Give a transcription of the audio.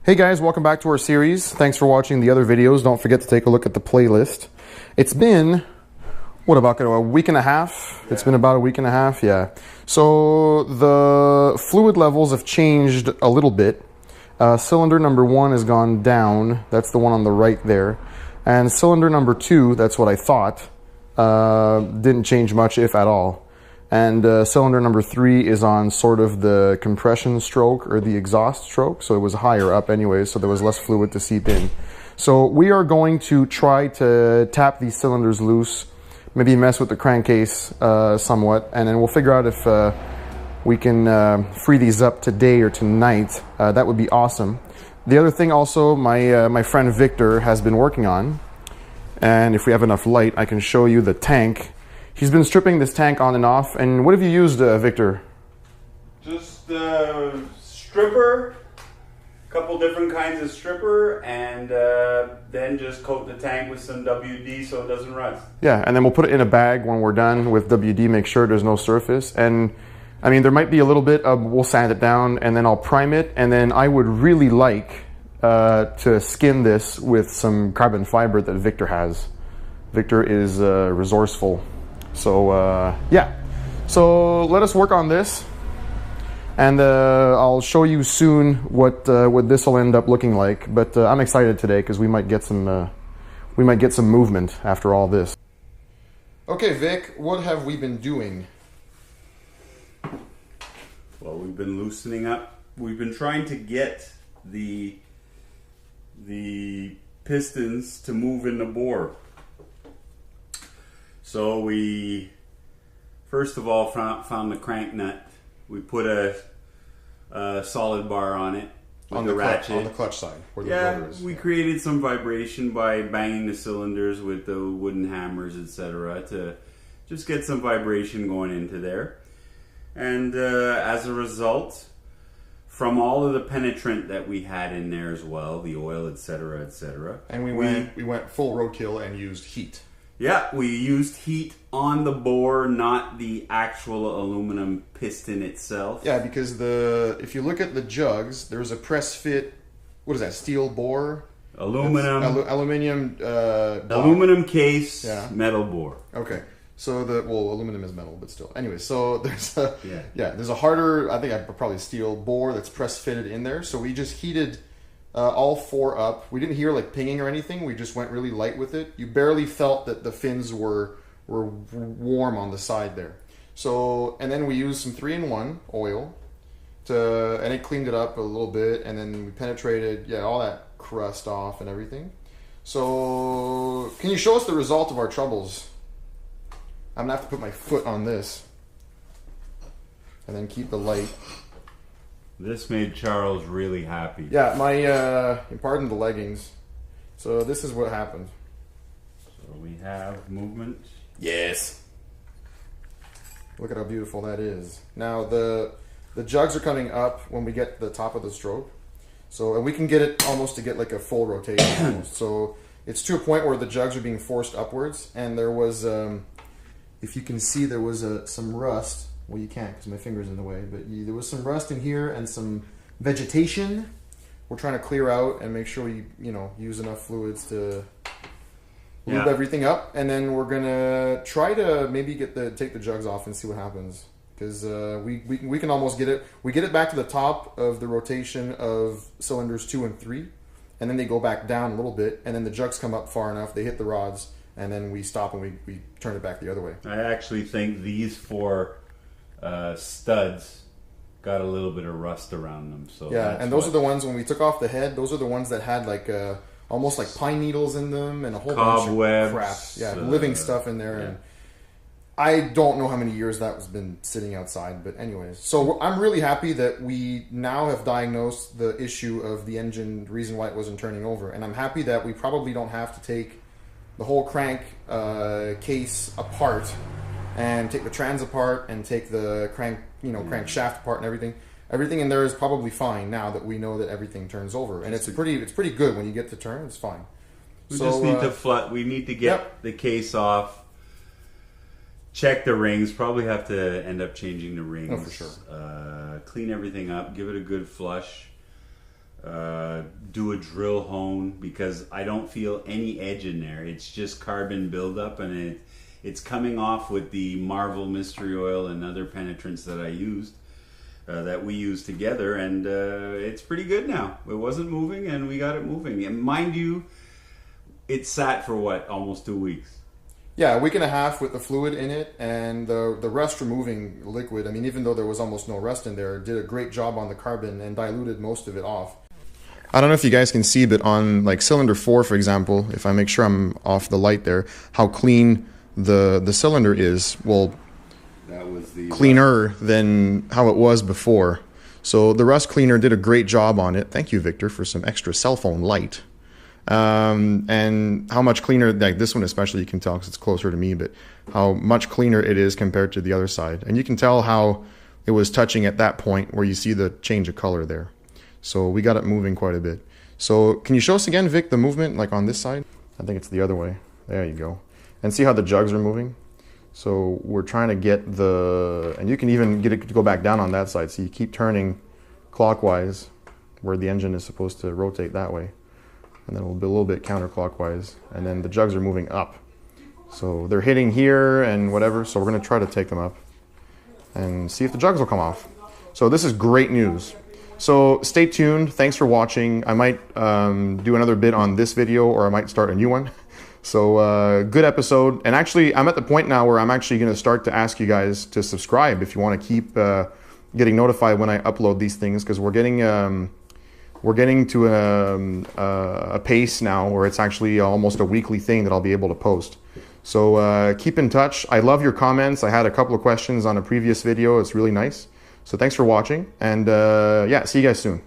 Hey guys, welcome back to our series. Thanks for watching the other videos. Don't forget to take a look at the playlist. It's been, what, about a week and a half? Yeah. It's been about a week and a half, yeah. So the fluid levels have changed a little bit. Cylinder number 1 has gone down. That's the one on the right there. And cylinder number 2, that's what I thought, didn't change much, if at all. And cylinder number 3 is on sort of the compression stroke or the exhaust stroke, so it was higher up anyway, so there was less fluid to seep in. So we are going to try to tap these cylinders loose, maybe mess with the crankcase somewhat, and then we'll figure out if we can free these up today or tonight. That would be awesome. The other thing also my friend Victor has been working on, and if we have enough light I can show you the tank. He's been stripping this tank on and off. And what have you used, Victor? Just stripper, a couple different kinds of stripper, and then just coat the tank with some WD so it doesn't rust. Yeah, and then we'll put it in a bag when we're done with WD, make sure there's no surface. And I mean, there might be a little bit of, we'll sand it down and then I'll prime it. And then I would really like to skin this with some carbon fiber that Victor has. Victor is resourceful. So yeah, so let us work on this, and I'll show you soon what this will end up looking like. But I'm excited today because we might get some movement after all this. Okay, Vic, what have we been doing? Well, we've been loosening up. We've been trying to get the pistons to move in the bore. So we, first of all, found the crank nut. We put a solid bar on it with the ratchet. On the clutch side, where the yeah, rotor is. we created some vibration by banging the cylinders with the wooden hammers, etc., to just get some vibration going into there. And as a result, from all of the penetrant that we had in there as well, the oil, etc., etc. And we went full roadkill and used heat. Yeah, we used heat on the bore, not the actual aluminum piston itself. Yeah, because if you look at the jugs, there's a press fit, what is that, steel bore? Aluminum. Aluminum. Aluminum case, yeah. Metal bore. Okay. So aluminum is metal, but still. Anyway, so there's there's a harder, I think probably steel bore that's press fitted in there. So we just heated all 4 up. We didn't hear like pinging or anything. We just went really light with it. You barely felt that the fins were warm on the side there. So, and then we used some 3-in-1 oil and it cleaned it up a little bit. And then we penetrated, all that crust off and everything. So, can you show us the result of our troubles? I'm gonna have to put my foot on this and then keep the light. This made Charles really happy. Yeah, pardon the leggings. So this is what happened. So we have movement. Yes. Look at how beautiful that is. Now the jugs are coming up when we get to the top of the stroke. So, and we can get it almost to get like a full rotation almost. So it's to a point where the jugs are being forced upwards, and there was, if you can see, there was some rust. Well, you can't because my finger's in the way, but there was some rust in here and some vegetation. We're trying to clear out and make sure we, use enough fluids to lube everything up, and then we're gonna try to maybe take the jugs off and see what happens, because we can almost get it. We get it back to the top of the rotation of cylinders 2 and 3, and then they go back down a little bit, and then the jugs come up far enough, they hit the rods, and then we stop and we turn it back the other way. I actually think these 4 studs got a little bit of rust around them. So yeah, and those are the ones when we took off the head. Those are the ones that had like almost like pine needles in them and a whole bunch of crap. Yeah, living stuff in there. Yeah. And I don't know how many years that has been sitting outside, but anyways. So I'm really happy that we now have diagnosed the issue of the engine, the reason why it wasn't turning over, and I'm happy that we probably don't have to take the whole crank case apart and take the trans apart and take the crank, crank shaft apart and everything. Everything in there is probably fine now that we know that everything turns over, and it's pretty good when you get to turn. It's fine. We just need to we need to get the case off, check the rings. Probably have to end up changing the rings. Oh, for sure. Clean everything up, give it a good flush. do a drill hone, because I don't feel any edge in there. It's just carbon buildup, and it's coming off with the Marvel Mystery Oil and other penetrants that I used, that we used together, and it's pretty good now. It wasn't moving, and we got it moving. And mind you, it sat for what, almost 2 weeks? Yeah, a week and a half with the fluid in it, and the rust removing liquid, I mean, even though there was almost no rust in there, did a great job on the carbon and diluted most of it off. I don't know if you guys can see, but on like cylinder 4, for example, if I make sure I'm off the light there, how clean the cylinder is. Well, that was the cleaner than how it was before. So the rust cleaner did a great job on it. Thank you, Victor, for some extra cell phone light. And how much cleaner, like this one especially, you can tell because it's closer to me, but how much cleaner it is compared to the other side. And you can tell how it was touching at that point where you see the change of color there. So we got it moving quite a bit. So can you show us again, Vic, the movement like on this side? I think it's the other way. There you go. And see how the jugs are moving? So we're trying to get the, and you can even get it to go back down on that side. So you keep turning clockwise where the engine is supposed to rotate that way. And then we'll be a little bit counterclockwise. And then the jugs are moving up. So they're hitting here and whatever. So we're going to try to take them up and see if the jugs will come off. So this is great news. So stay tuned. Thanks for watching. I might do another bit on this video, or I might start a new one. So good episode. And actually, I'm at the point now where I'm actually going to start to ask you guys to subscribe if you want to keep getting notified when I upload these things, because we're getting to a pace now where it's actually almost a weekly thing that I'll be able to post. So keep in touch. I love your comments. I had a couple of questions on a previous video. It's really nice. So thanks for watching, and yeah, see you guys soon.